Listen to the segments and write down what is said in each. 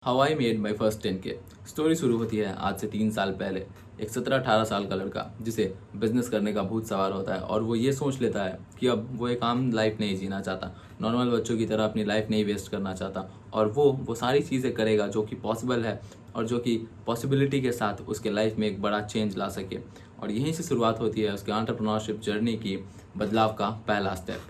How I made my first 10K। Story शुरू होती है आज से 3 साल पहले। एक 17-18 साल का लड़का जिसे बिजनेस करने का भूत सवार होता है और वो ये सोच लेता है कि अब वो एक आम लाइफ नहीं जीना चाहता, नॉर्मल बच्चों की तरह अपनी लाइफ नहीं वेस्ट करना चाहता और वो सारी चीज़ें करेगा जो कि पॉसिबल है और जो कि पॉसिबिलिटी के साथ उसके लाइफ में एक बड़ा चेंज ला सके। और यहीं से शुरुआत होती है उसके एंटरप्रेन्योरशिप जर्नी की, बदलाव का पहला स्टेप।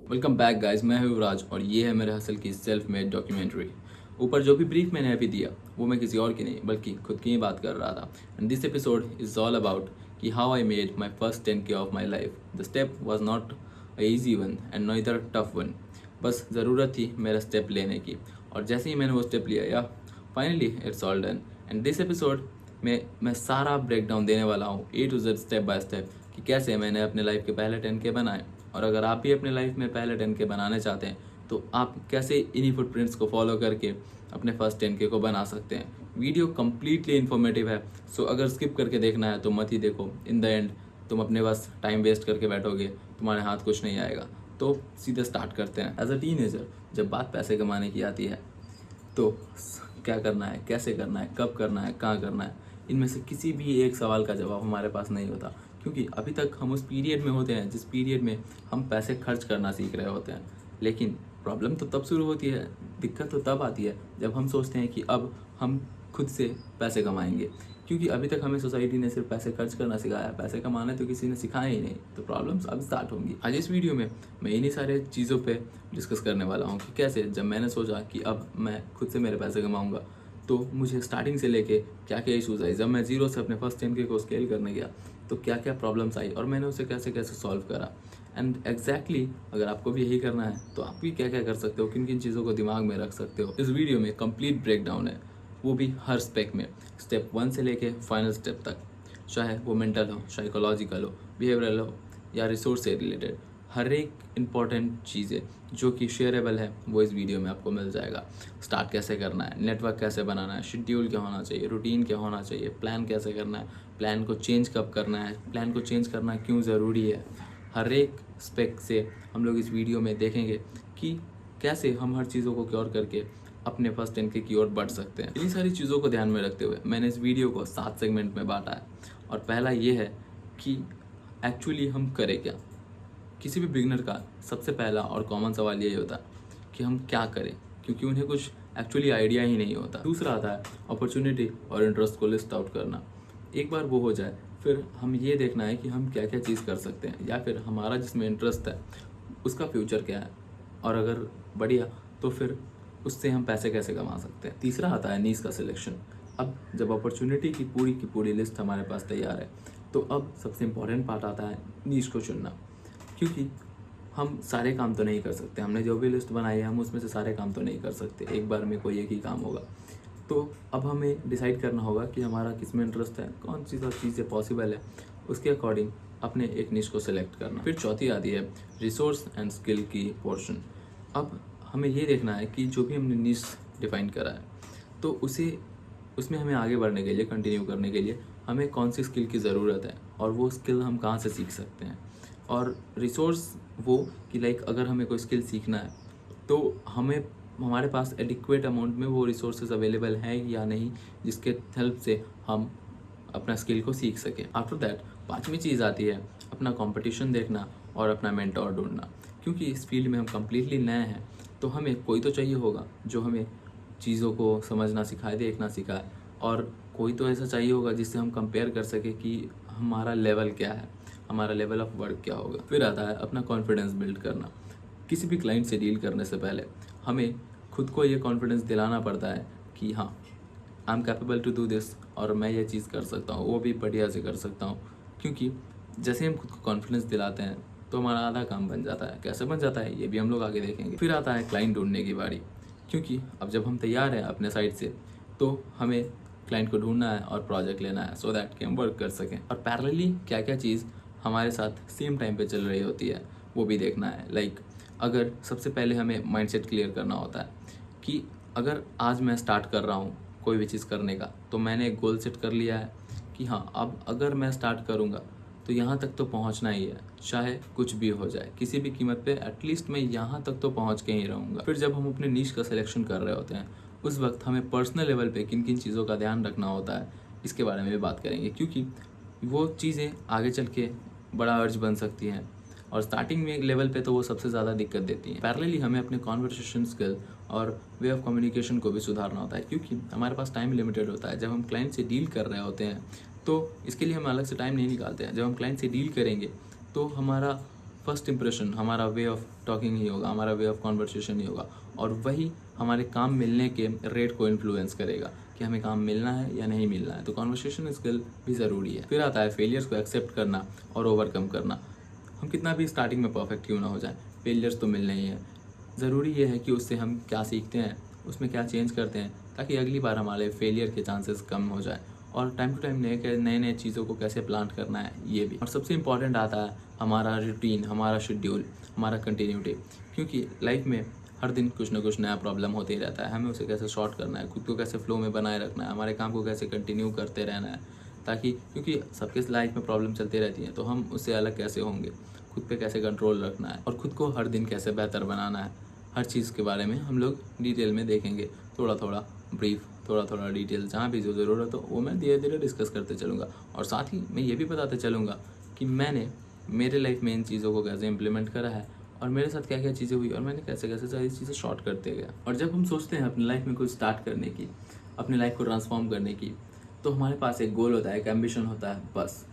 वेलकम बैक गाइस, मैं हूं युवराज और ये है मेरे हसल की सेल्फ मेड डॉक्यूमेंट्री। ऊपर जो भी ब्रीफ मैंने अभी दिया वो मैं किसी और की नहीं बल्कि खुद की ही बात कर रहा था। And this episode is all about कि how I made my first 10K of my life. The step was not a easy one and neither tough one. बस ज़रूरत थी मेरा स्टेप लेने की और जैसे ही मैंने वो स्टेप लिया या finally it's all done. And this episode में मैं सारा ब्रेक डाउन देने वाला हूँ A to Z step by step कि कैसे मैंने अपने लाइफ के पहले 10K बनाए। और अगर आप भी अपने लाइफ में पहले 10K बनाने चाहते हैं तो आप कैसे इन्हीं फुटप्रिंट्स को फॉलो करके अपने फर्स्ट 10K को बना सकते हैं। वीडियो कम्प्लीटली इन्फॉर्मेटिव है, सो अगर स्किप करके देखना है तो मत ही देखो। इन द एंड तुम अपने पास टाइम वेस्ट करके बैठोगे, तुम्हारे हाथ कुछ नहीं आएगा। तो सीधे स्टार्ट करते हैं। एज अ टीनेजर जब बात पैसे कमाने की आती है तो क्या करना है, कैसे करना है, कब करना है, कहाँ करना है, इनमें से किसी भी एक सवाल का जवाब हमारे पास नहीं होता, क्योंकि अभी तक हम उस पीरियड में होते हैं जिस पीरियड में हम पैसे खर्च करना सीख रहे होते हैं। लेकिन प्रॉब्लम तो तब शुरू होती है, दिक्कत तो तब आती है जब हम सोचते हैं कि अब हम खुद से पैसे कमाएंगे, क्योंकि अभी तक हमें सोसाइटी ने सिर्फ पैसे खर्च करना सिखाया, पैसे कमाना तो किसी ने सिखाया ही नहीं। तो प्रॉब्लम्स अब स्टार्ट होंगी। आज इस वीडियो में मैं इन्हीं सारे चीज़ों पे डिस्कस करने वाला हूँ कि कैसे जब मैंने सोचा कि अब मैं खुद से मेरे पैसे कमाऊँगा तो मुझे स्टार्टिंग से लेके क्या क्या इशूज़ आए। जब मैं जीरो से अपने फर्स्ट 10K को स्केल करने गया तो क्या क्या प्रॉब्लम्स आई और मैंने उसे कैसे कैसे सॉल्व करा। एंड एग्जैक्टली अगर आपको भी यही करना है तो आप भी क्या क्या कर सकते हो, किन किन चीज़ों को दिमाग में रख सकते हो। इस वीडियो में कंप्लीट ब्रेक डाउन है, वो भी हर स्पेक में, स्टेप 1 से लेके फाइनल स्टेप तक। चाहे वो मेंटल हो, साइकोलॉजिकल हो, बिहेवियरल हो या रिसोर्स से रिलेटेड, हर एक इम्पॉर्टेंट चीज़ें जो कि शेयरेबल है वो इस वीडियो में आपको मिल जाएगा। स्टार्ट कैसे करना है, नेटवर्क कैसे बनाना है, शेड्यूल क्या होना चाहिए, रूटीन क्या होना चाहिए, प्लान कैसे करना है, प्लान को चेंज कब करना है, प्लान को चेंज करना क्यों ज़रूरी है। हर एक स्पेक से हम लोग इस वीडियो में देखेंगे कि कैसे हम हर चीज़ों को क्योर करके अपने फर्स्ट 10K की ओर बढ़ सकते हैं। इन्हीं सारी चीज़ों को ध्यान में रखते हुए मैंने इस वीडियो को 7 सेगमेंट में बांटा है। और पहला ये है कि एक्चुअली हम करें क्या। किसी भी बिगनर का सबसे पहला और कॉमन सवाल यही होता है कि हम क्या करें, क्योंकि उन्हें कुछ एक्चुअली आइडिया ही नहीं होता। दूसरा आता है अपॉर्चुनिटी और इंटरेस्ट को लिस्ट आउट करना। एक बार वो हो जाए फिर हम ये देखना है कि हम क्या क्या चीज़ कर सकते हैं या फिर हमारा जिसमें इंटरेस्ट है उसका फ्यूचर क्या है, और अगर बढ़िया तो फिर उससे हम पैसे कैसे कमा सकते हैं। तीसरा आता है नीश का सिलेक्शन। अब जब अपॉर्चुनिटी की पूरी लिस्ट हमारे पास तैयार है तो अब सबसे इम्पॉर्टेंट पार्ट आता है नीश को चुनना, क्योंकि हम सारे काम तो नहीं कर सकते। हमने जो भी लिस्ट बनाई है हम उसमें से सारे काम तो नहीं कर सकते, एक बार में कोई एक ही काम होगा। तो अब हमें डिसाइड करना होगा कि हमारा किस में इंटरेस्ट है, कौन सी सब चीज़ें पॉसिबल है, उसके अकॉर्डिंग अपने एक निश को सिलेक्ट करना। फिर चौथी आती है रिसोर्स एंड स्किल की पोर्शन। अब हमें ये देखना है कि जो भी हमने निश डिफाइन करा है तो उसमें हमें आगे बढ़ने के लिए, कंटिन्यू करने के लिए हमें कौन सी स्किल की ज़रूरत है और वो स्किल हम कहाँ से सीख सकते हैं। और रिसोर्स वो कि लाइक अगर हमें कोई स्किल सीखना है तो हमारे पास एडिक्वेट अमाउंट में वो रिसोर्सेज अवेलेबल हैं या नहीं जिसके हेल्प से हम अपना स्किल को सीख सकें। आफ्टर दैट पांचवी चीज़ आती है अपना कंपटीशन देखना और अपना मेंटोर ढूंढना, क्योंकि इस फील्ड में हम कम्प्लीटली नए हैं तो हमें कोई तो चाहिए होगा जो हमें चीज़ों को समझना सिखाए, देखना सिखाए, और कोई तो ऐसा चाहिए होगा जिससे हम कंपेयर कर सके कि हमारा लेवल क्या है, हमारा लेवल ऑफ वर्क क्या होगा। फिर आता है अपना कॉन्फिडेंस बिल्ड करना। किसी भी क्लाइंट से डील करने से पहले हमें खुद को ये कॉन्फिडेंस दिलाना पड़ता है कि हाँ I am capable to do this, और मैं ये चीज़ कर सकता हूँ, वो भी बढ़िया से कर सकता हूँ। क्योंकि जैसे हम खुद को कॉन्फिडेंस दिलाते हैं तो हमारा आधा काम बन जाता है। कैसे बन जाता है ये भी हम लोग आगे देखेंगे। फिर आता है क्लाइंट ढूंढने की बारी, क्योंकि अब जब हम तैयार हैं अपने साइड से तो हमें क्लाइंट को ढूंढना है और प्रोजेक्ट लेना है सो दैट कि हम वर्क कर सकें। और पैरेलली क्या क्या चीज़ हमारे साथ सेम टाइम पे चल रही होती है वो भी देखना है। लाइक अगर सबसे पहले हमें माइंडसेट क्लियर करना होता है कि अगर आज मैं स्टार्ट कर रहा हूँ कोई भी चीज़ करने का तो मैंने एक गोल सेट कर लिया है कि हाँ अब अगर मैं स्टार्ट करूँगा तो यहाँ तक तो पहुँचना ही है, चाहे कुछ भी हो जाए, किसी भी कीमत पे एटलीस्ट मैं यहाँ तक तो पहुँच के ही रहूँगा। फिर जब हम अपने नीश का सिलेक्शन कर रहे होते हैं, उस वक्त हमें पर्सनल लेवल पे किन किन चीज़ों का ध्यान रखना होता है, इसके बारे में भी बात करेंगे, क्योंकि वो चीज़ें आगे चल के बड़ा अर्ज बन सकती हैं और स्टार्टिंग में लेवल पे तो वो सबसे ज़्यादा दिक्कत देती हैं। पैरेलली हमें अपने कॉन्वर्सेशन स्किल और वे ऑफ कम्युनिकेशन को भी सुधारना होता है, क्योंकि हमारे पास टाइम लिमिटेड होता है। जब हम क्लाइंट से डील कर रहे होते हैं तो इसके लिए हम अलग से टाइम नहीं निकालते हैं। जब हम क्लाइंट से डील करेंगे तो हमारा फर्स्ट इंप्रेशन हमारा वे ऑफ टॉकिंग ही होगा, हमारा वे ऑफ कॉन्वर्सेशन ही होगा, और वही हमारे काम मिलने के रेट को इन्फ्लुएंस करेगा कि हमें काम मिलना है या नहीं मिलना है। तो कॉन्वर्सेशन स्किल भी ज़रूरी है। फिर आता है फेलियर्स को एक्सेप्ट करना और ओवरकम करना। हम कितना भी स्टार्टिंग में परफेक्ट क्यों ना हो जाए, फेलियर्स तो मिलने ही है। ज़रूरी ये है कि उससे हम क्या सीखते हैं, उसमें क्या चेंज करते हैं, ताकि अगली बार हमारे फेलियर के चांसेस कम हो जाए। और टाइम टू टाइम नए चीज़ों को कैसे प्लान करना है, ये भी। और सबसे इम्पॉर्टेंट आता है हमारा रूटीन, हमारा शेड्यूल, हमारा कंटिन्यूटी, क्योंकि लाइफ में हर दिन कुछ ना कुछ नया प्रॉब्लम होते ही रहता है। हमें उसे कैसे शॉर्ट करना है, खुद को कैसे फ्लो में बनाए रखना है, हमारे काम को कैसे कंटिन्यू करते रहना है, ताकि क्योंकि सबके लाइफ में प्रॉब्लम चलती रहती है, तो हम उससे अलग कैसे होंगे, खुद पे कैसे कंट्रोल रखना है और खुद को हर दिन कैसे बेहतर बनाना है। हर चीज़ के बारे में हम लोग डिटेल में देखेंगे, थोड़ा थोड़ा ब्रीफ, थोड़ा थोड़ा डिटेल, जहाँ भी जो ज़रूरत हो वो मैं धीरे धीरे डिस्कस करते चलूँगा। और साथ ही मैं ये भी बताते चलूँगा कि मैंने मेरे लाइफ में इन चीज़ों को कैसे इम्प्लीमेंट करा है और मेरे साथ क्या क्या चीज़ें हुई और मैंने कैसे कैसे सारी चीज़ें शॉर्ट करते गया। और जब हम सोचते हैं अपनी लाइफ में कुछ स्टार्ट करने की, अपनी लाइफ को ट्रांसफॉर्म करने की, तो हमारे पास एक गोल होता है, एक एम्बिशन होता है, बस।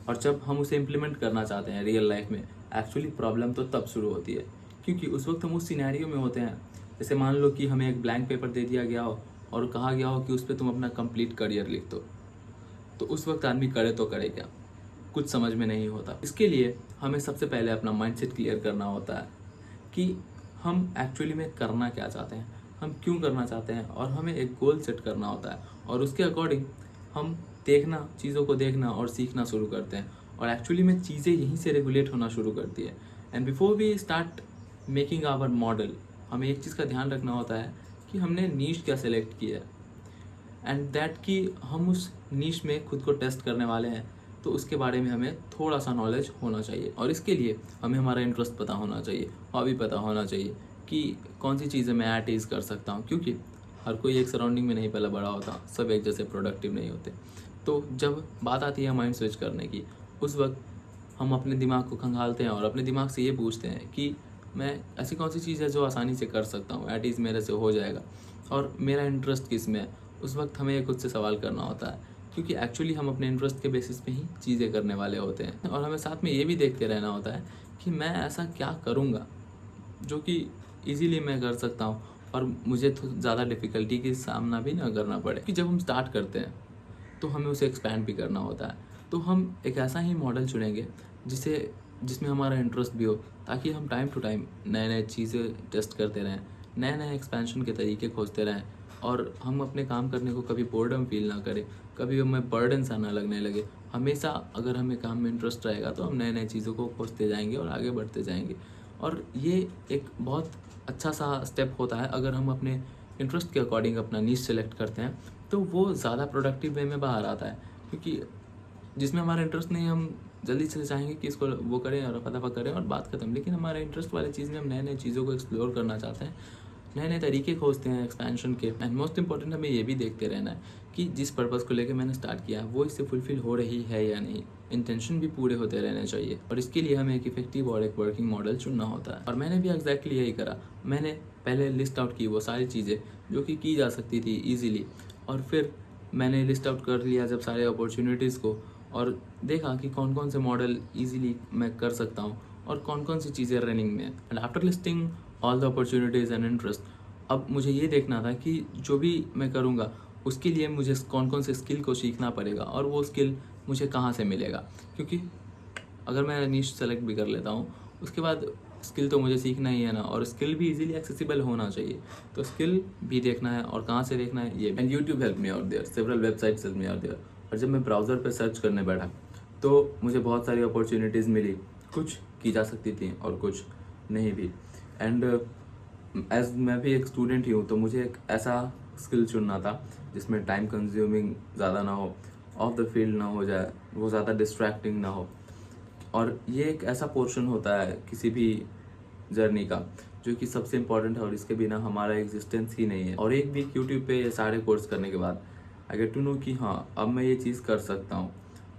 और जब हम उसे इम्प्लीमेंट करना चाहते हैं रियल लाइफ में, एक्चुअली प्रॉब्लम तो तब शुरू होती है, क्योंकि उस वक्त हम उस सिनेरियो में होते हैं। जैसे मान लो कि हमें एक ब्लैंक पेपर दे दिया गया हो और कहा गया हो कि उस पर तुम अपना कंप्लीट करियर लिख दो, तो उस वक्त आदमी करे तो करे क्या, कुछ समझ में नहीं होता। इसके लिए हमें सबसे पहले अपना माइंडसेट क्लियर करना होता है कि हम एक्चुअली में करना क्या चाहते हैं, हम क्यों करना चाहते हैं, और हमें एक गोल सेट करना होता है और उसके अकॉर्डिंग हम चीज़ों को देखना और सीखना शुरू करते हैं। और एक्चुअली में चीज़ें यहीं से रेगुलेट होना शुरू करती है। And before we start making our model, हमें एक चीज़ का ध्यान रखना होता है कि हमने नीश क्या सेलेक्ट किया है, एंड दैट कि हम उस नीश में खुद को टेस्ट करने वाले हैं, तो उसके बारे में हमें थोड़ा सा नॉलेज होना चाहिए। और इसके लिए हमें हमारा इंटरेस्ट पता होना चाहिए, हॉबी पता होना चाहिए कि कौन सी चीज़ें मैं एट ईज़ कर सकता हूँ, क्योंकि हर कोई एक सराउंडिंग में नहीं पला बड़ा होता, सब एक जैसे प्रोडक्टिव नहीं होते। तो जब बात आती है माइंड स्विच करने की, उस वक्त हम अपने दिमाग को खंगालते हैं और अपने दिमाग से ये पूछते हैं कि मैं ऐसी कौन सी चीज़ है जो आसानी से कर सकता हूँ, एट ईज़ मेरे से हो जाएगा, और मेरा इंटरेस्ट किस में है। उस वक्त हमें खुद से सवाल करना होता है, क्योंकि एक्चुअली हम अपने इंटरेस्ट के बेसिस पे ही चीज़ें करने वाले होते हैं। और हमें साथ में ये भी देखते रहना होता है कि मैं ऐसा क्या करूँगा जो कि ईज़िली मैं कर सकता हूँ और मुझे तो ज़्यादा डिफ़िकल्टी की सामना भी ना करना पड़े। कि जब हम स्टार्ट करते हैं तो हमें उसे एक्सपैंड भी करना होता है। तो हम एक ऐसा ही मॉडल चुनेंगे जिसमें हमारा इंटरेस्ट भी हो, ताकि हम टाइम टू टाइम नए नए चीज़ें टेस्ट करते रहें, नए नए एक्सपेंशन के तरीके खोजते रहें, और हम अपने काम करने को कभी बोर्डम फील ना करें, कभी हमें बर्डन सा ना लगने लगे। हमेशा अगर हमें काम में इंटरेस्ट रहेगा तो हम नए नए चीज़ों को खोजते जाएंगे और आगे बढ़ते जाएंगे। और ये एक बहुत अच्छा सा स्टेप होता है। अगर हम अपने इंटरेस्ट के अकॉर्डिंग अपना नीश सेलेक्ट करते हैं तो वो ज़्यादा प्रोडक्टिव वे में बाहर आता है, क्योंकि जिसमें हमारा इंटरेस्ट नहीं, हम जल्दी से चाहेंगे कि इसको वो करें और फटाफट करें और बात खत्म। लेकिन हमारा इंटरेस्ट वाली चीज़ में हम नए नए चीज़ों को एक्सप्लोर करना चाहते हैं, नए नए तरीके खोजते हैं एक्सपेंशन के। एंड मोस्ट इंपॉर्टेंट हमें ये भी देखते रहना है कि जिस पर्पज़ को लेकर मैंने स्टार्ट किया है वो इससे फुलफिल हो रही है या नहीं। इंटेंशन भी पूरे होते रहने चाहिए, और इसके लिए हमें एक इफेक्टिव और एक वर्किंग मॉडल चुनना होता है। और मैंने भी एग्जैक्टली यही करा। मैंने पहले लिस्ट आउट की वो सारी चीज़ें जो कि की जा सकती थी ईजिली, और फिर मैंने लिस्ट आउट कर लिया जब सारे अपॉर्चुनिटीज़ को, और देखा कि कौन कौन से मॉडल ईजिली मैं कर सकता हूँ और कौन कौन सी चीज़ें रनिंग में। And after listing all the opportunities and interest, अब मुझे ये देखना था कि जो भी मैं करूँगा उसके लिए मुझे कौन कौन से स्किल को सीखना पड़ेगा और वो स्किल मुझे कहाँ से मिलेगा। क्योंकि अगर मैं नीश सेलेक्ट भी कर लेता हूँ, उसके बाद स्किल तो मुझे सीखना ही है ना, और स्किल भी इजीली एक्सेसिबल होना चाहिए। तो स्किल भी देखना है और कहाँ से देखना है ये। And YouTube help me out there, several websites help me out there. और जब मैं ब्राउज़र पे सर्च करने बैठा तो मुझे बहुत सारी अपॉर्चुनिटीज़ मिली, कुछ की जा सकती थी और कुछ नहीं भी। एंड एज मैं भी एक स्टूडेंट ही हूँ, तो मुझे एक ऐसा स्किल चुनना था जिसमें टाइम कंज्यूमिंग ज़्यादा ना हो, ऑफ द फील्ड ना हो जाए, वो ज़्यादा डिस्ट्रैक्टिंग ना हो, और ये एक ऐसा पोर्शन होता है किसी भी जर्नी का जो कि सबसे इम्पोर्टेंट है और इसके बिना हमारा एग्जिस्टेंस ही नहीं है। और एक वीक यूट्यूब पे ये सारे कोर्स करने के बाद आई गेट टू नो कि हाँ, अब मैं ये चीज़ कर सकता हूँ,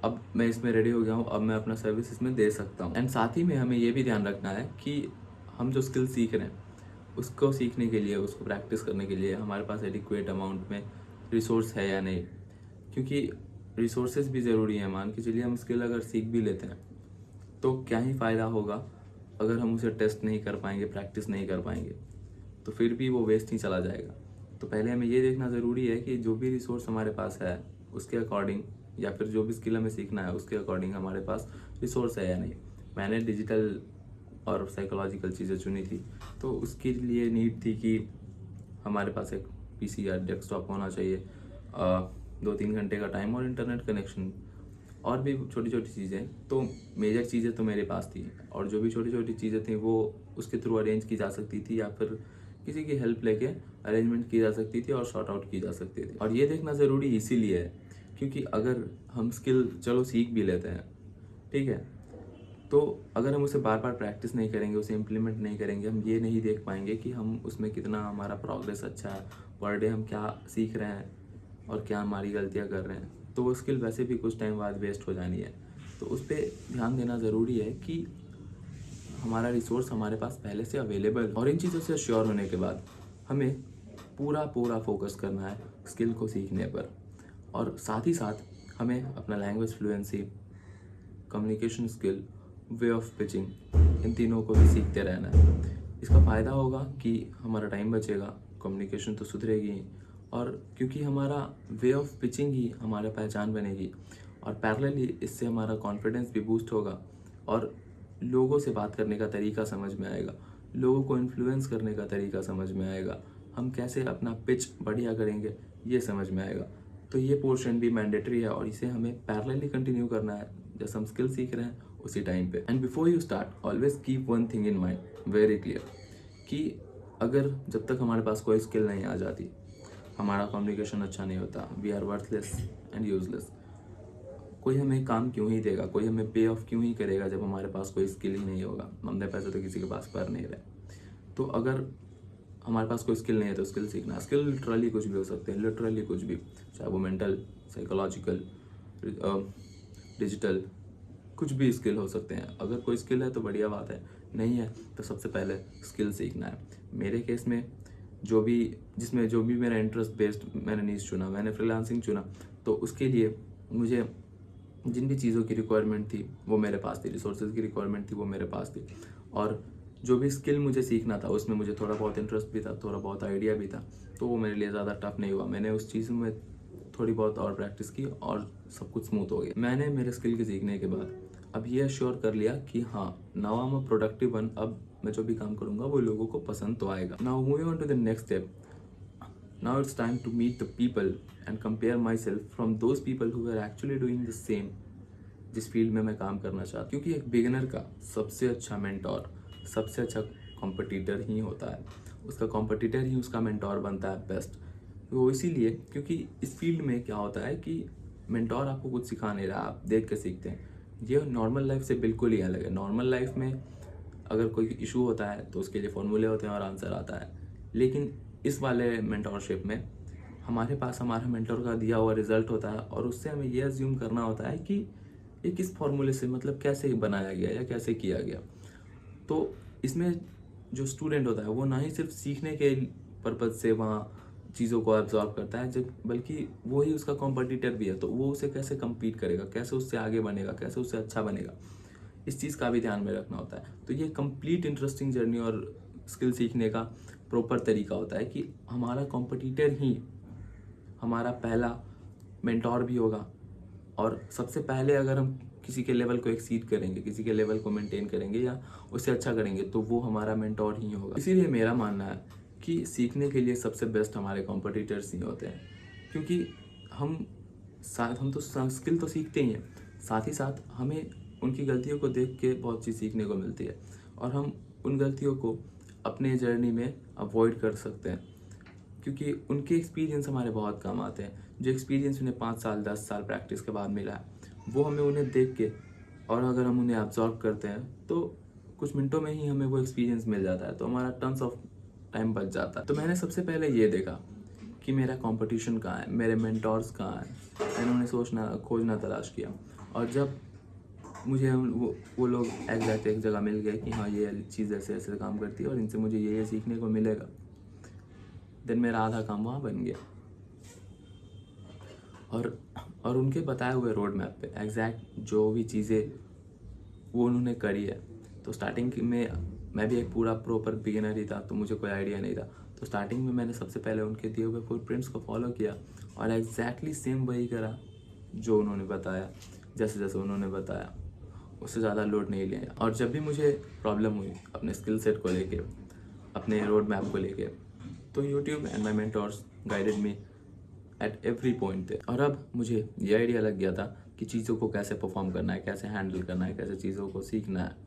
अब मैं इसमें रेडी हो गया हूँ, अब मैं अपना सर्विस इसमें दे सकता हूँ। एंड साथ ही में हमें ये भी ध्यान रखना है कि हम जो स्किल सीख रहे हैं उसको सीखने के लिए, उसको प्रैक्टिस करने के लिए हमारे पास एडिक्वेट अमाउंट में रिसोर्स है या नहीं, क्योंकि रिसोर्सेज भी ज़रूरी है। मान के चलिए हम स्किल अगर सीख भी लेते हैं तो क्या ही फ़ायदा होगा अगर हम उसे टेस्ट नहीं कर पाएंगे, प्रैक्टिस नहीं कर पाएंगे, तो फिर भी वो वेस्ट ही चला जाएगा। तो पहले हमें ये देखना ज़रूरी है कि जो भी रिसोर्स हमारे पास है उसके अकॉर्डिंग, या फिर जो भी स्किल हमें सीखना है उसके अकॉर्डिंग हमारे पास रिसोर्स है या नहीं। मैंने डिजिटल और साइकोलॉजिकल चीज़ें चुनी थी, तो उसके लिए नीड थी कि हमारे पास एक पीसी या डेस्कटॉप होना चाहिए, 2-3 घंटे का टाइम और इंटरनेट कनेक्शन, और भी छोटी छोटी चीज़ें। तो मेजर चीज़ें तो मेरे पास थी, और जो भी छोटी छोटी चीज़ें थी वो उसके थ्रू अरेंज की जा सकती थी, या फिर किसी की हेल्प लेके अरेंजमेंट की जा सकती थी और सॉर्ट आउट की जा सकती थी। और ये देखना ज़रूरी इसीलिए है क्योंकि अगर हम स्किल चलो सीख भी लेते हैं, ठीक है, तो अगर हम उसे बार बार प्रैक्टिस नहीं करेंगे, उसे इम्प्लीमेंट नहीं करेंगे, हम ये नहीं देख पाएंगे कि हम उसमें कितना हमारा प्रोग्रेस अच्छा है, पर डे हम क्या सीख रहे हैं और क्या हमारी गलतियाँ कर रहे हैं, तो वो स्किल वैसे भी कुछ टाइम बाद वेस्ट हो जानी है। तो उस पर ध्यान देना ज़रूरी है कि हमारा रिसोर्स हमारे पास पहले से अवेलेबल। और इन चीज़ों से श्योर होने के बाद हमें पूरा पूरा फोकस करना है स्किल को सीखने पर, और साथ ही साथ हमें अपना language fluency, communication skill, way of pitching, इन तीनों को भी सीखते रहना है। इसका फ़ायदा होगा कि हमारा टाइम बचेगा, कम्युनिकेशन तो सुधरेगी, और क्योंकि हमारा वे ऑफ पिचिंग ही हमारा पहचान बनेगी, और पैरेलली इससे हमारा कॉन्फिडेंस भी बूस्ट होगा, और लोगों से बात करने का तरीका समझ में आएगा, लोगों को इन्फ्लुएंस करने का तरीका समझ में आएगा, हम कैसे अपना पिच बढ़िया करेंगे ये समझ में आएगा। तो ये पोर्शन भी मैंडेटरी है और इसे हमें पैरेलली कंटिन्यू करना है जैसे हम स्किल सीख रहे हैं उसी टाइम पे। And before you start always keep one thing in mind very clear कि अगर जब तक हमारे पास कोई स्किल नहीं आ जाती, हमारा कम्युनिकेशन अच्छा नहीं होता, we are worthless and useless. कोई हमें काम क्यों ही देगा, कोई हमें पे ऑफ क्यों ही करेगा जब हमारे पास कोई स्किल ही नहीं होगा। हमने पैसे तो किसी के पास कर नहीं रहे। तो अगर हमारे पास कोई स्किल नहीं है तो स्किल सीखना। स्किल लिटरली कुछ भी हो सकते हैं, लिटरली कुछ भी, चाहे वो मेंटल, साइकोलॉजिकल, डिजिटल, कुछ भी स्किल हो सकते हैं। अगर कोई स्किल है तो बढ़िया बात है, नहीं है तो सबसे पहले स्किल सीखना है। मेरे केस में जो भी मेरा इंटरेस्ट बेस्ड मैंने नीश चुना, मैंने फ्रीलांसिंग चुना, तो उसके लिए मुझे जिन भी चीज़ों की रिक्वायरमेंट थी वो मेरे पास थी, रिसोर्सेज की रिक्वायरमेंट थी वो मेरे पास थी, और जो भी स्किल मुझे सीखना था उसमें मुझे थोड़ा बहुत इंटरेस्ट भी था, थोड़ा बहुत आइडिया भी था, तो वो मेरे लिए ज़्यादा टफ नहीं हुआ। मैंने उस चीज़ में थोड़ी बहुत और प्रैक्टिस की और सब कुछ स्मूथ हो गया। मैंने मेरे स्किल के सीखने के बाद अब ये अश्योर कर लिया कि हाँ, now I am a productive one, अब मैं जो भी काम करूँगा वो लोगों को पसंद तो आएगा। Now moving on to the next step, now it's time to meet the people and compare my self from those people who are actually doing the same जिस फील्ड में मैं काम करना चाहता हूँ। क्योंकि एक बिगिनर का सबसे अच्छा मेंटोर, सबसे अच्छा कॉम्पिटिटर ही होता है, उसका कॉम्पिटिटर ही उसका मेंटोर बनता है बेस्ट। वो इसीलिए क्योंकि इस फील्ड में क्या होता है कि मेंटोर आपको कुछ सिखा नहीं रहा, आप देख के सीखते हैं। ये नॉर्मल लाइफ से बिल्कुल ही अलग है। नॉर्मल लाइफ में अगर कोई इशू होता है तो उसके लिए फॉर्मूले होते हैं और आंसर आता है, लेकिन इस वाले मेंटोरशिप में हमारे पास हमारा मेंटोर का दिया हुआ रिजल्ट होता है, और उससे हमें ये अज्यूम करना होता है कि ये किस फॉर्मूले से, मतलब कैसे बनाया गया या कैसे किया गया। तो इसमें जो स्टूडेंट होता है वो ना ही सिर्फ सीखने के पर्पज से वहाँ चीज़ों को एब्जॉर्व करता है, जब बल्कि वो ही उसका कॉम्पिटिटर भी है, तो वो उसे कैसे कम्पीट करेगा, कैसे उससे आगे बनेगा, कैसे उससे अच्छा बनेगा, इस चीज़ का भी ध्यान में रखना होता है। तो ये कंप्लीट इंटरेस्टिंग जर्नी और स्किल सीखने का प्रॉपर तरीका होता है कि हमारा कॉम्पिटिटर ही हमारा पहला मेंटोर भी होगा, और सबसे पहले अगर हम किसी के लेवल को एक्सीड करेंगे, किसी के लेवल को मेंटेन करेंगे या उससे अच्छा करेंगे, तो वो हमारा मेंटोर ही होगा। इसीलिए मेरा मानना है कि सीखने के लिए सबसे बेस्ट हमारे कॉम्पिटिटर्स ही होते हैं, क्योंकि हम तो स्किल तो सीखते ही हैं, साथ ही साथ हमें उनकी गलतियों को देख के बहुत चीज़ सीखने को मिलती है, और हम उन गलतियों को अपने जर्नी में अवॉइड कर सकते हैं, क्योंकि उनके एक्सपीरियंस हमारे बहुत काम आते हैं। जो एक्सपीरियंस उन्हें 5 साल 10 साल प्रैक्टिस के बाद मिला है, वो हमें उन्हें देख के और अगर हम उन्हें एब्जॉर्ब करते हैं तो कुछ मिनटों में ही हमें वो एक्सपीरियंस मिल जाता है, तो हमारा टन्स ऑफ टाइम बच जाता है। तो मैंने सबसे पहले ये देखा कि मेरा कंपटीशन कहाँ है, मेरे मेंटोर्स कहाँ हैं। मैंने उन्हें खोजना तलाश किया, और जब मुझे वो लोग एग्जैक्ट एक जगह मिल गए कि हाँ ये चीज़ ऐसे ऐसे काम करती है और इनसे मुझे ये सीखने को मिलेगा, देन मेरा आधा काम वहाँ बन गया। और उनके बताए हुए रोड मैप पे एग्जैक्ट जो भी चीज़ें वो उन्होंने करी है। तो स्टार्टिंग में मैं भी एक पूरा प्रॉपर बिगिनर ही था, तो मुझे कोई आइडिया नहीं था। तो स्टार्टिंग में मैंने सबसे पहले उनके दिए हुए फुटप्रिंट्स को फॉलो किया और एग्जैक्टली सेम वही करा जो उन्होंने बताया। जैसे जैसे उन्होंने बताया उससे ज़्यादा लोड नहीं लिया। और जब भी मुझे प्रॉब्लम हुई अपने स्किल सेट को लेके, अपने रोड मैप को लेके, तो YouTube and my mentors guided me at every point थे। और अब मुझे ये आइडिया लग गया था कि चीज़ों को कैसे परफॉर्म करना है, कैसे हैंडल करना है, कैसे चीज़ों को सीखना है।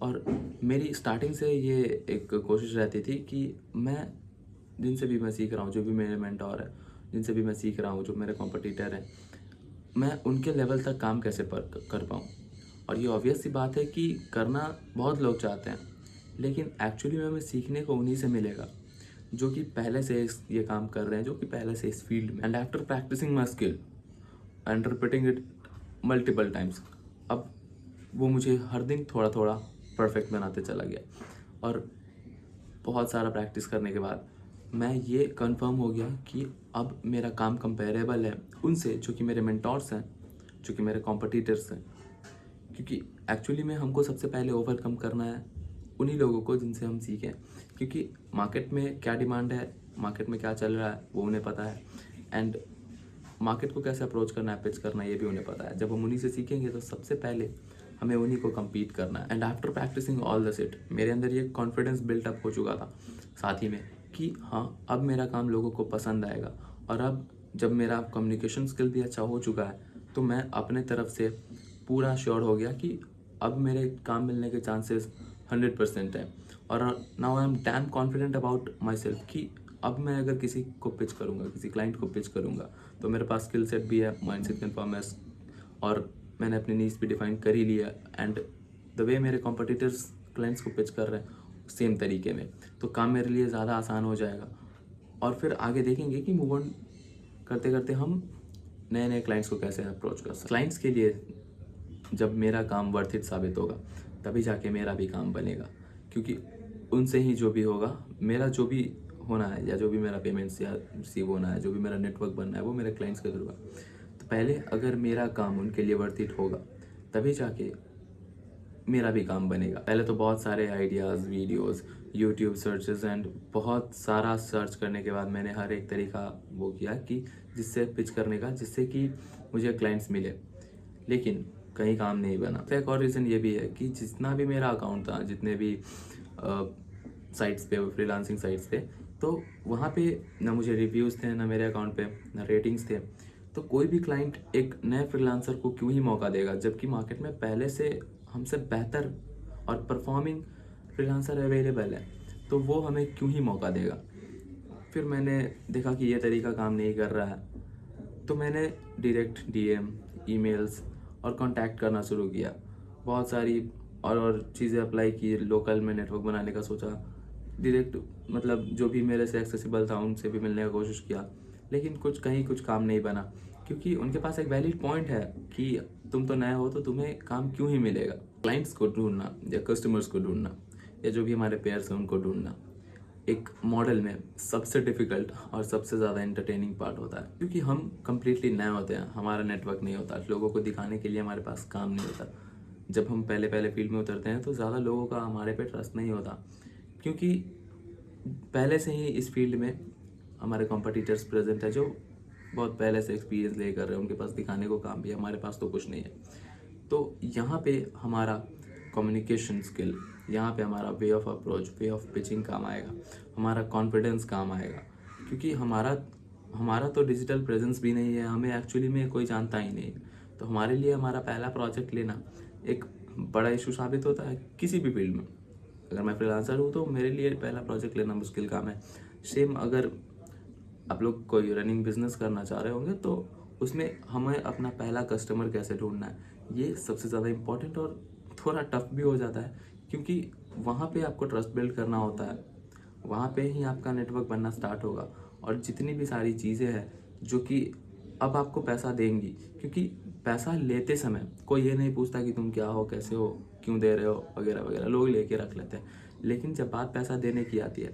और मेरी स्टार्टिंग से ये एक कोशिश रहती थी कि मैं जिनसे भी मैं सीख रहा हूँ, जो भी मेरे मेंटोर है, जिनसे भी मैं सीख रहा हूँ, जो मेरे कॉम्पिटिटर हैं, मैं उनके लेवल तक काम कैसे कर पाऊँ। और ये ऑब्वियस सी बात है कि करना बहुत लोग चाहते हैं, लेकिन एक्चुअली में हमें सीखने को उन्हीं से मिलेगा जो कि पहले से ये काम कर रहे हैं, जो कि पहले से इस फील्ड में। And after practicing my skill and repeating it multiple times, अब वो मुझे हर दिन थोड़ा थोड़ा परफेक्ट बनाते चला गया। और बहुत सारा प्रैक्टिस करने के बाद मैं ये कंफर्म हो गया कि अब मेरा काम कंपेरेबल है उनसे, जो कि मेरे मेंटोर्स हैं, जो कि मेरे कॉम्पिटिटर्स हैं। क्योंकि एक्चुअली में हमको सबसे पहले ओवरकम करना है उन्हीं लोगों को जिनसे हम सीखें, क्योंकि मार्केट में क्या डिमांड है, मार्केट में क्या चल रहा है वो उन्हें पता है, एंड मार्केट को कैसे अप्रोच करना है, पिच करना है, ये भी उन्हें पता है। जब हम उन्हीं से सीखेंगे तो सबसे पहले हमें उन्हीं को कम्पीट करना है। And after practicing all the set, मेरे अंदर ये कॉन्फिडेंस बिल्टअप हो चुका था साथ ही में कि हाँ अब मेरा काम लोगों को पसंद आएगा। और अब जब मेरा कम्युनिकेशन स्किल भी अच्छा हो चुका है, तो मैं अपने तरफ से पूरा श्योर हो गया कि अब मेरे काम मिलने के चांसेस 100% है। और now I am damn confident about my self कि अब मैं अगर किसी को पिच करूँगा, किसी क्लाइंट को पिच करूँगा, तो मेरे पास स्किल सेट भी है, माइंडसेट कन्फर्म है, और मैंने अपनी नीड्स भी डिफाइन कर ही लिया। एंड द वे मेरे कॉम्पिटिटर्स क्लाइंट्स को पिच कर रहे हैं सेम तरीके में, तो काम मेरे लिए ज़्यादा आसान हो जाएगा। और फिर आगे देखेंगे कि मूव ऑन करते करते हम नए नए क्लाइंट्स को कैसे अप्रोच कर सकते। क्लाइंट्स के लिए जब मेरा काम वर्थ इट साबित होगा, तभी जाके मेरा भी काम बनेगा, क्योंकि उनसे ही जो भी होगा, मेरा जो भी होना है या जो भी मेरा पेमेंट्स या रिसीव होना है, जो भी मेरा नेटवर्क बनना है, वो मेरे क्लाइंट्स के थ्रू है। तो पहले अगर मेरा काम उनके लिए वर्थ इट होगा, तभी जाके मेरा भी काम बनेगा। पहले तो बहुत सारे ideas, videos, YouTube searches and बहुत सारा सर्च करने के बाद मैंने हर एक तरीका वो किया कि जिससे पिच करने का, जिससे कि मुझे क्लाइंट्स मिले, लेकिन कहीं काम नहीं बना। तो एक और रीज़न ये भी है कि जितना भी मेरा अकाउंट था, जितने भी साइट्स पे, फ्रीलांसिंग साइट्स पे, तो वहाँ पे ना मुझे रिव्यूज़ थे, ना मेरे अकाउंट पे ना रेटिंग्स थे। तो कोई भी क्लाइंट एक नए फ्रीलांसर को क्यों ही मौका देगा, जबकि मार्केट में पहले से हमसे बेहतर और परफॉर्मिंग फ्रीलांसर अवेलेबल है, तो वो हमें क्यों ही मौका देगा। फिर मैंने देखा कि ये तरीका काम नहीं कर रहा है, तो मैंने डायरेक्ट डीएम, ईमेल्स और कांटेक्ट करना शुरू किया। बहुत सारी और चीज़ें अप्लाई की, लोकल में नेटवर्क बनाने का सोचा, डायरेक्ट मतलब जो भी मेरे से एक्सेसिबल था उनसे भी मिलने का कोशिश किया, लेकिन कुछ काम नहीं बना, क्योंकि उनके पास एक वैलिड पॉइंट है कि तुम तो नए हो तो तुम्हें काम क्यों ही मिलेगा। क्लाइंट्स को ढूंढना या कस्टमर्स को ढूंढना या जो भी हमारे पेयर्स हैं उनको ढूंढना एक मॉडल में सबसे डिफ़िकल्ट और सबसे ज़्यादा एंटरटेनिंग पार्ट होता है, क्योंकि हम कम्प्लीटली नए होते हैं, हमारा नेटवर्क नहीं होता, लोगों को दिखाने के लिए हमारे पास काम नहीं होता। जब हम पहले पहले फील्ड में उतरते हैं तो ज़्यादा लोगों का हमारे पे ट्रस्ट नहीं होता, क्योंकि पहले से ही इस फील्ड में हमारे कॉम्पिटिटर्स प्रेजेंट है जो बहुत पहले से एक्सपीरियंस ले कर रहे हैं, उनके पास दिखाने को काम भी है, हमारे पास तो कुछ नहीं है। तो यहाँ पे हमारा कम्युनिकेशन स्किल, यहाँ पे हमारा way of approach, way of pitching काम आएगा, हमारा कॉन्फिडेंस काम आएगा, क्योंकि हमारा तो डिजिटल प्रेजेंस भी नहीं है, हमें एक्चुअली में कोई जानता ही नहीं। तो हमारे लिए हमारा पहला प्रोजेक्ट लेना एक बड़ा इशू साबित होता है किसी भी फील्ड में। अगर मैं फ्रीलांसर हूँ तो मेरे लिए पहला प्रोजेक्ट लेना मुश्किल काम है। सेम अगर आप लोग कोई रनिंग बिजनेस करना चाह रहे होंगे तो उसमें हमें अपना पहला कस्टमर कैसे ढूंढना है, ये सबसे ज़्यादा इम्पोर्टेंट और थोड़ा टफ भी हो जाता है, क्योंकि वहाँ पे आपको ट्रस्ट बिल्ड करना होता है, वहाँ पे ही आपका नेटवर्क बनना स्टार्ट होगा। और जितनी भी सारी चीज़ें हैं जो कि अब आपको पैसा देंगी, क्योंकि पैसा लेते समय कोई ये नहीं पूछता कि तुम क्या हो, कैसे हो, क्यों दे रहे हो, वगैरह वगैरह, लोग लेके रख लेते हैं। लेकिन जब बात पैसा देने की आती है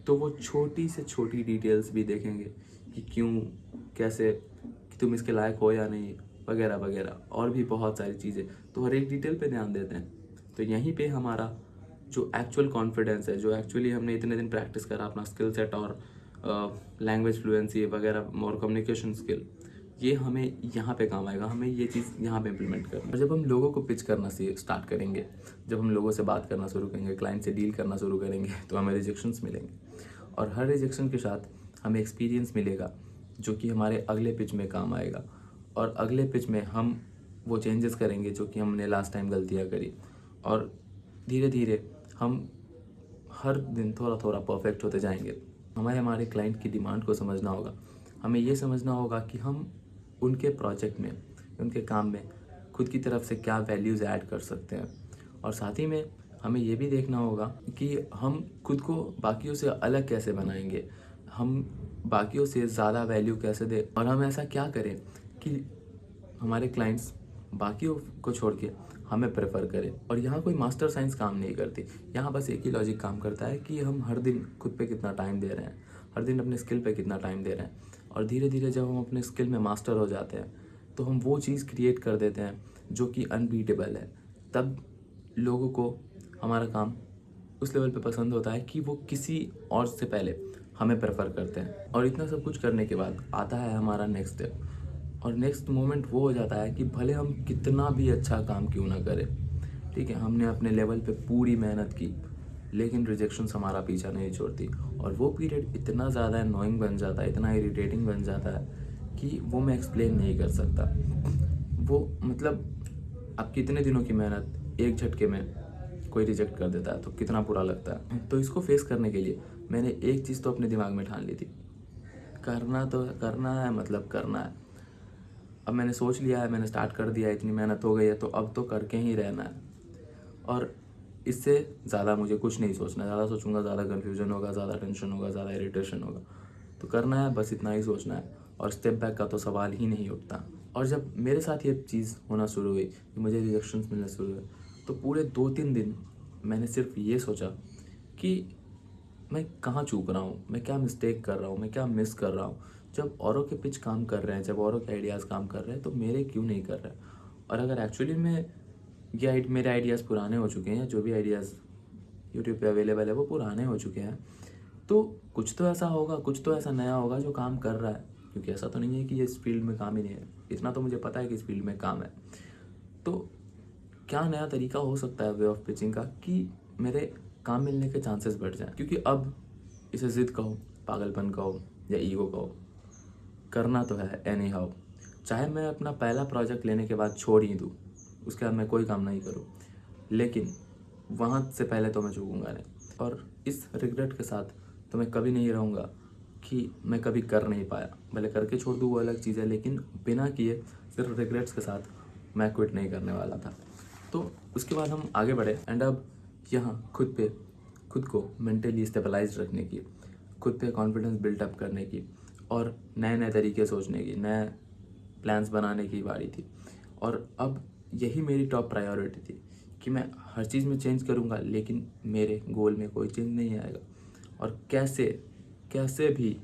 तो वो छोटी से छोटी डिटेल्स भी देखेंगे कि क्यों, कैसे, कि तुम इसके लायक हो या नहीं, वगैरह वगैरह, और भी बहुत सारी चीज़ें। तो हर एक डिटेल पे ध्यान देते हैं। तो यहीं पे हमारा जो एक्चुअल कॉन्फिडेंस है, जो एक्चुअली हमने इतने दिन प्रैक्टिस करा अपना स्किल सेट और लैंग्वेज फ्लुएंसी वगैरह और कम्युनिकेशन स्किल, ये हमें यहाँ पे काम आएगा। हमें ये चीज़ यहाँ पे इम्प्लीमेंट करना है। और जब हम लोगों को पिच करना स्टार्ट करेंगे, जब हम लोगों से बात करना शुरू करेंगे, क्लाइंट से डील करना शुरू करेंगे, तो हमें रिजेक्शंस मिलेंगे। और हर रिजेक्शन के साथ हमें एक्सपीरियंस मिलेगा जो कि हमारे अगले पिच में काम आएगा। और अगले पिच में हम वो चेंजेस करेंगे जो कि हमने लास्ट टाइम गलतियाँ करी। और धीरे धीरे हम हर दिन थोड़ा थोड़ा परफेक्ट होते जाएंगे। हमें हमारे क्लाइंट की डिमांड को समझना होगा। हमें ये समझना होगा कि हम उनके प्रोजेक्ट में, उनके काम में खुद की तरफ से क्या वैल्यूज़ ऐड कर सकते हैं। और साथ ही में हमें ये भी देखना होगा कि हम खुद को बाकियों से अलग कैसे बनाएंगे, हम बाकियों से ज़्यादा वैल्यू कैसे दें, और हम ऐसा क्या करें कि हमारे क्लाइंट्स बाकियों को छोड़ के हमें प्रेफर करें। और यहाँ कोई मास्टर साइंस काम नहीं करती, यहाँ बस एक ही लॉजिक काम करता है कि हम हर दिन खुद पे कितना टाइम दे रहे हैं, हर दिन अपने स्किल पे कितना टाइम दे रहे हैं। और धीरे धीरे जब हम अपने स्किल में मास्टर हो जाते हैं तो हम वो चीज़ क्रिएट कर देते हैं जो कि अनबीटेबल है। तब लोगों को हमारा काम उस लेवल पे पसंद होता है कि वो किसी और से पहले हमें प्रेफर करते हैं। और इतना सब कुछ करने के बाद आता है हमारा नेक्स्ट स्टेप। और नेक्स्ट मोमेंट वो हो जाता है कि भले हम कितना भी अच्छा काम क्यों ना करें, ठीक है, हमने अपने लेवल पे पूरी मेहनत की, लेकिन रिजेक्शंस हमारा पीछा नहीं छोड़ती। और वो पीरियड इतना ज़्यादा अननोइंग बन जाता है, इतना इरिटेटिंग बन जाता है कि वो मैं एक्सप्लेन नहीं कर सकता। वो मतलब आपकी इतने दिनों की मेहनत एक झटके में कोई रिजेक्ट कर देता है तो कितना बुरा लगता है। तो इसको फेस करने के लिए मैंने एक चीज़ तो अपने दिमाग में ठान ली थी, करना तो करना है, मतलब करना है। अब मैंने सोच लिया है, मैंने स्टार्ट कर दिया है, इतनी मेहनत हो गई है तो अब तो करके ही रहना है। और इससे ज़्यादा मुझे कुछ नहीं सोचना है। ज़्यादा सोचूंगा ज़्यादा कन्फ्यूजन होगा, ज़्यादा टेंशन होगा, ज़्यादा इरिटेशन होगा। तो करना है, बस इतना ही सोचना है। और स्टेप बैक का तो सवाल ही नहीं उठता। और जब मेरे साथ ये चीज़ होना शुरू हुई कि मुझे रिजेक्शंस मिलने शुरू हुए, तो पूरे 2-3 दिन मैंने सिर्फ ये सोचा कि मैं कहाँ चूक रहा हूँ, मैं क्या मिस्टेक कर रहा हूँ, मैं क्या मिस कर रहा हूँ। जब औरों के पिच काम कर रहे हैं, जब औरों के आइडियाज़ काम कर रहे हैं, तो मेरे क्यों नहीं कर रहे हैं। और अगर एक्चुअली में ये मेरे आइडियाज़ पुराने हो चुके हैं, जो भी आइडियाज़ यूट्यूब पे अवेलेबल है वो पुराने हो चुके हैं, तो कुछ तो ऐसा होगा, कुछ तो ऐसा नया होगा जो काम कर रहा है। क्योंकि ऐसा तो नहीं है कि ये इस फील्ड में काम ही नहीं है, इतना तो मुझे पता है कि इस फील्ड में काम है। तो क्या नया तरीका हो सकता है वे ऑफ पिचिंग का कि मेरे काम मिलने के चांसेस बढ़ जाएं। क्योंकि अब इसे ज़िद कहो, पागलपन कहो या ईगो कहो, करना तो है एनी हाउ। चाहे मैं अपना पहला प्रोजेक्ट लेने के बाद छोड़ ही दूँ, उसके बाद मैं कोई काम नहीं करूँ, लेकिन वहाँ से पहले तो मैं चूकूँगा नहीं। और इस रिग्रेट के साथ तो मैं कभी नहीं रहूँगा कि मैं कभी कर नहीं पाया। भले करके छोड़ दूँ वो अलग चीज़ है, लेकिन बिना किए सिर्फ रिग्रेट्स के साथ मैं क्विट नहीं करने वाला था। तो उसके बाद हम आगे बढ़े एंड अब यहाँ खुद को मेंटली स्टेबलाइज रखने की, खुद पे कॉन्फिडेंस बिल्टअप करने की और नए नए तरीके सोचने की, नए प्लान्स बनाने की बारी थी। और अब यही मेरी टॉप प्रायोरिटी थी कि मैं हर चीज़ में चेंज करूँगा, लेकिन मेरे गोल में कोई चेंज नहीं आएगा। और कैसे भी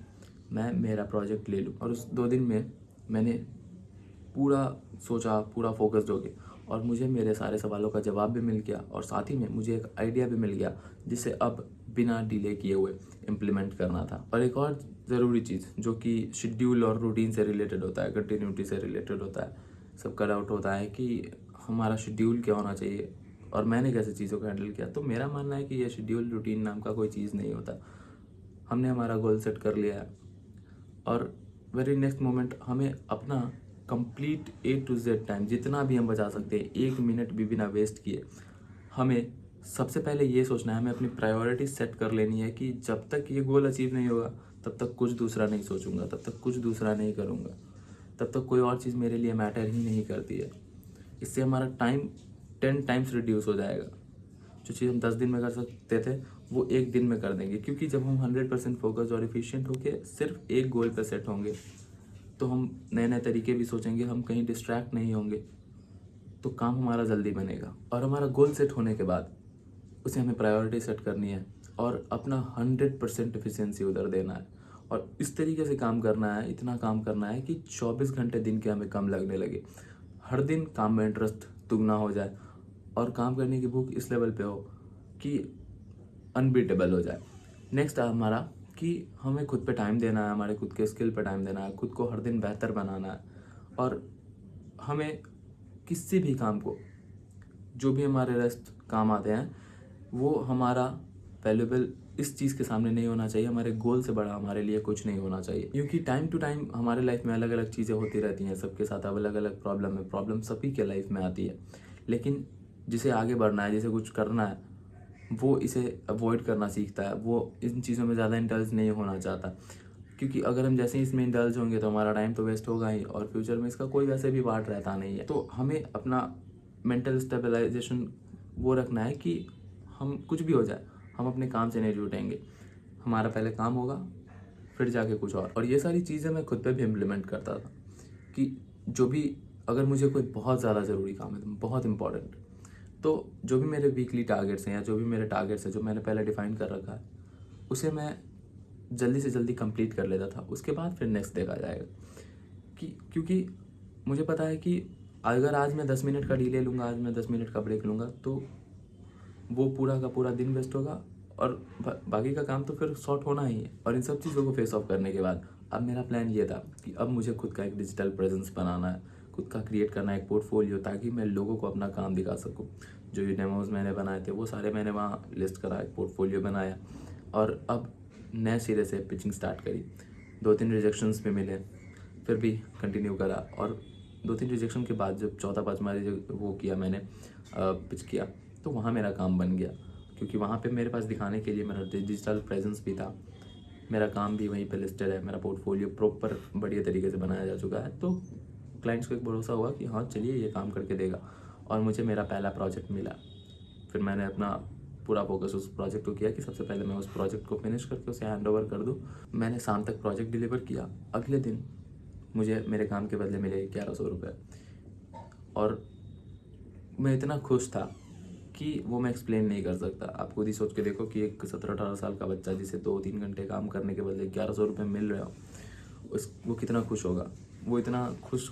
मैं मेरा प्रोजेक्ट ले लूँ। और उस 2 दिन में मैंने पूरा सोचा, पूरा फोकस्ड हो गया, और मुझे मेरे सारे सवालों का जवाब भी मिल गया और साथ ही में मुझे एक आइडिया भी मिल गया जिसे अब बिना डिले किए हुए इम्प्लीमेंट करना था। और एक और ज़रूरी चीज़ जो कि शेड्यूल और रूटीन से रिलेटेड होता है, कंटिन्यूटी से रिलेटेड होता है, सबका डाउट होता है कि हमारा शेड्यूल क्या होना चाहिए और मैंने कैसे चीज़ों को हैंडल किया। तो मेरा मानना है कि ये शेड्यूल रूटीन नाम का कोई चीज़ नहीं होता। हमने हमारा गोल सेट कर लिया है और वेरी नेक्स्ट मोमेंट हमें अपना complete A to Z time जितना भी हम बचा सकते हैं, 1 मिनट भी बिना वेस्ट किए, हमें सबसे पहले ये सोचना है, हमें अपनी प्रायोरिटी सेट कर लेनी है कि जब तक ये गोल अचीव नहीं होगा तब तक कुछ दूसरा नहीं सोचूंगा, तब तक कुछ दूसरा नहीं करूँगा, तब तक कोई और चीज़ मेरे लिए मैटर ही नहीं करती है। इससे हमारा टाइम 10 टाइम्स रिड्यूस हो जाएगा। जो चीज़ हम 10 दिन में कर सकते थे वो 1 दिन में कर देंगे, क्योंकि जब हम 100% फोकस और एफिशिएंट होकर सिर्फ एक गोल पे सेट होंगे तो हम नए नए तरीके भी सोचेंगे, हम कहीं डिस्ट्रैक्ट नहीं होंगे, तो काम हमारा जल्दी बनेगा। और हमारा गोल सेट होने के बाद उसे हमें प्रायोरिटी सेट करनी है और अपना 100% एफिशिएंसी उधर देना है और इस तरीके से काम करना है, इतना काम करना है कि 24 घंटे दिन के हमें कम लगने लगे, हर दिन काम में इंटरेस्ट दुगना हो जाए और काम करने की भूख इस लेवल पे हो कि अनबीटेबल हो जाए। नेक्स्ट है हमारा कि हमें खुद पे टाइम देना है, हमारे खुद के स्किल पे टाइम देना है, खुद को हर दिन बेहतर बनाना है और हमें किसी भी काम को, जो भी हमारे रेस्ट काम आते हैं, वो हमारा वैल्यूबल इस चीज़ के सामने नहीं होना चाहिए, हमारे गोल से बड़ा हमारे लिए कुछ नहीं होना चाहिए। क्योंकि टाइम टू टाइम हमारे लाइफ में अलग अलग चीज़ें होती रहती हैं, सबके साथ अलग अलग प्रॉब्लम है, प्रॉब्लम सभी के लाइफ में आती है, लेकिन जिसे आगे बढ़ना है, जिसे कुछ करना है, वो इसे अवॉइड करना सीखता है, वो इन चीज़ों में ज़्यादा इंडल्ज नहीं होना चाहता। क्योंकि अगर हम जैसे ही इसमें इंडल्ज होंगे तो हमारा टाइम तो वेस्ट होगा ही और फ्यूचर में इसका कोई वैसे भी पार्ट रहता नहीं है। तो हमें अपना मेंटल स्टेबलाइजेशन वो रखना है कि हम कुछ भी हो जाए, हम अपने काम से नहीं छूटेंगे, हमारा पहले काम होगा फिर जाके कुछ और ये सारी चीज़ें मैं खुद पे भी इम्प्लीमेंट करता था कि जो भी, अगर मुझे कोई बहुत ज़्यादा ज़रूरी काम है, बहुत इंपॉर्टेंट, तो जो भी मेरे वीकली टारगेट्स हैं या जो भी मेरे टारगेट्स हैं जो मैंने पहले डिफाइन कर रखा है, उसे मैं जल्दी से जल्दी कंप्लीट कर लेता था। उसके बाद फिर नेक्स्ट देखा जाएगा क्योंकि मुझे पता है कि अगर आज मैं 10 मिनट का डिले लूँगा, आज मैं 10 मिनट का ब्रेक लूँगा, तो वो पूरा का पूरा दिन वेस्ट होगा और बाकी का काम तो फिर सॉर्ट होना ही है। और इन सब चीज़ों को फेस ऑफ करने के बाद अब मेरा प्लान ये था कि अब मुझे खुद का एक डिजिटल प्रेजेंस बनाना है, खुद का क्रिएट करना है एक पोर्टफोलियो, ताकि मैं लोगों को अपना काम दिखा सकूँ। जो ये डेमोज मैंने बनाए थे वो सारे मैंने वहाँ लिस्ट करा, एक पोर्टफोलियो बनाया और अब नए सिरे से पिचिंग स्टार्ट करी। 2-3 रिजेक्शंस भी मिले, फिर भी कंटिन्यू करा और 2-3 रिजेक्शन के बाद जब चौथा पाँचवा वो किया मैंने, पिच किया, तो वहाँ मेरा काम बन गया। क्योंकि वहाँ पे मेरे पास दिखाने के लिए मेरा डिजिटल प्रेजेंस भी था, मेरा काम भी वहीं पे लिस्टेड है, मेरा पोर्टफोलियो प्रॉपर बढ़िया तरीके से बनाया जा चुका है। तो क्लाइंट्स को एक भरोसा हुआ कि हाँ चलिए ये काम करके देगा और मुझे मेरा पहला प्रोजेक्ट मिला। फिर मैंने अपना पूरा फोकस उस प्रोजेक्ट को किया कि सबसे पहले मैं उस प्रोजेक्ट को फिनिश करके उसे हैंड ओवर कर दूँ। मैंने शाम तक प्रोजेक्ट डिलीवर किया, अगले दिन मुझे मेरे काम के बदले मिले 1100 रुपये और मैं इतना खुश था कि वो मैं एक्सप्लेन नहीं कर सकता। आप खुद ही सोच के देखो कि एक 17-18 साल का बच्चा जिसे 2-3 घंटे काम करने के बदले 1100 रुपये मिल रहे हो, वो कितना खुश होगा। वो इतना खुश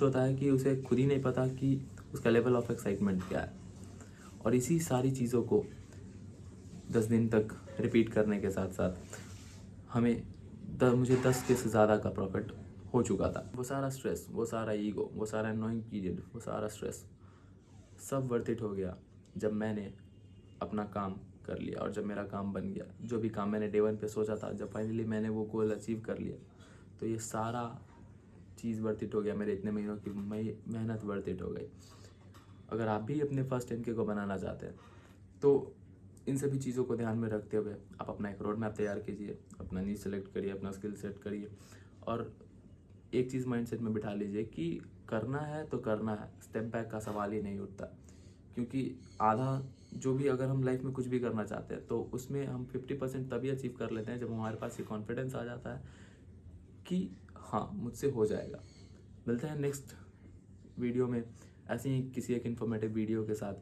होता है कि उसे खुद ही नहीं पता कि उसका लेवल ऑफ एक्साइटमेंट क्या है। और इसी सारी चीज़ों को 10 दिन तक रिपीट करने के साथ साथ मुझे 10 के से ज़्यादा का प्रॉफिट हो चुका था। वो सारा स्ट्रेस, वो सारा ईगो, वो सारा अननोइंग पीरियड, वो सारा स्ट्रेस सब वर्थ इट हो गया जब मैंने अपना काम कर लिया और जब मेरा काम बन गया। जो भी काम मैंने डे 1 पे सोचा था, जब फाइनली मैंने वो गोल अचीव कर लिया, तो ये सारा चीज़ वर्थ इट हो गया। मेरे इतने महीनों की मेहनत वर्थ इट हो गई। अगर आप भी अपने फर्स्ट 10K को बनाना चाहते हैं तो इन सभी चीज़ों को ध्यान में रखते हुए आप अपना एक रोड मैप तैयार कीजिए, अपना नीड सेलेक्ट करिए, अपना स्किल सेट करिए और एक चीज़ माइंडसेट में बिठा लीजिए कि करना है तो करना है, स्टेप बैक का सवाल ही नहीं उठता। क्योंकि आधा जो भी, अगर हम लाइफ में कुछ भी करना चाहते हैं तो उसमें हम 50% तभी अचीव कर लेते हैं जब हमारे पास ये कॉन्फिडेंस आ जाता है कि हाँ मुझसे हो जाएगा। मिलते हैं नेक्स्ट वीडियो में ऐसे ही किसी एक इन्फॉर्मेटिव वीडियो के साथ,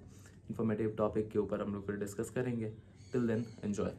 इन्फॉर्मेटिव टॉपिक के ऊपर हम लोग फिर डिस्कस करेंगे। Till then enjoy.